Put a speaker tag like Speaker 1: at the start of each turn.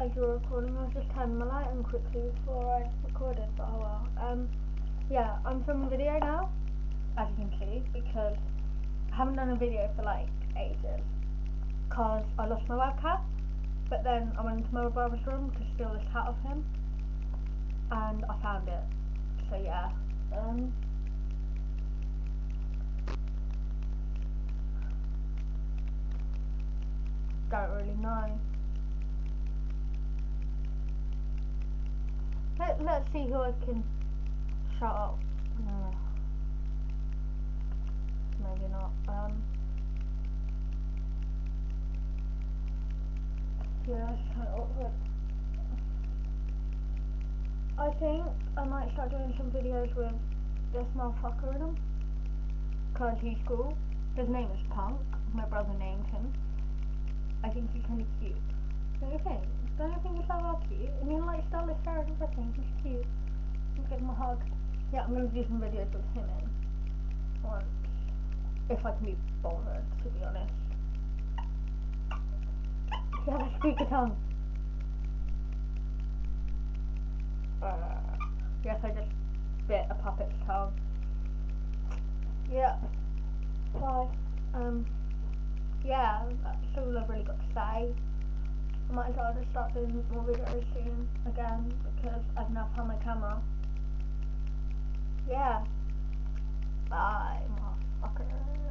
Speaker 1: as you were recording. I was just turning my light on quickly before I recorded, but oh well. Yeah, I'm filming a video now, as you can see, because I haven't done a video for like ages, because I lost my webcam, but then I went into my brother's room to steal this hat of him, and I found it, so yeah. Don't really know. Let's see who I can shut up. No, maybe not. Yeah, it's kind of awkward. I think I might start doing some videos with this motherfucker in them, cause he's cool. His name is Punk. My brother named him. I think he's kind of cute. Don't you think? Don't you think he's so cute? I mean, like, style his hair and everything. He's cute. I'll give him a hug. Yeah, I'm gonna do some videos with him in once, if I can be bothered, to be honest. Yeah, speak a tongue. Yes, I just bit a puppet's tongue. Yeah. Bye. Yeah, that's all I've really got to say. I might as well just start doing more videos soon again, because I've now found my camera. Yeah. Bye, motherfucker.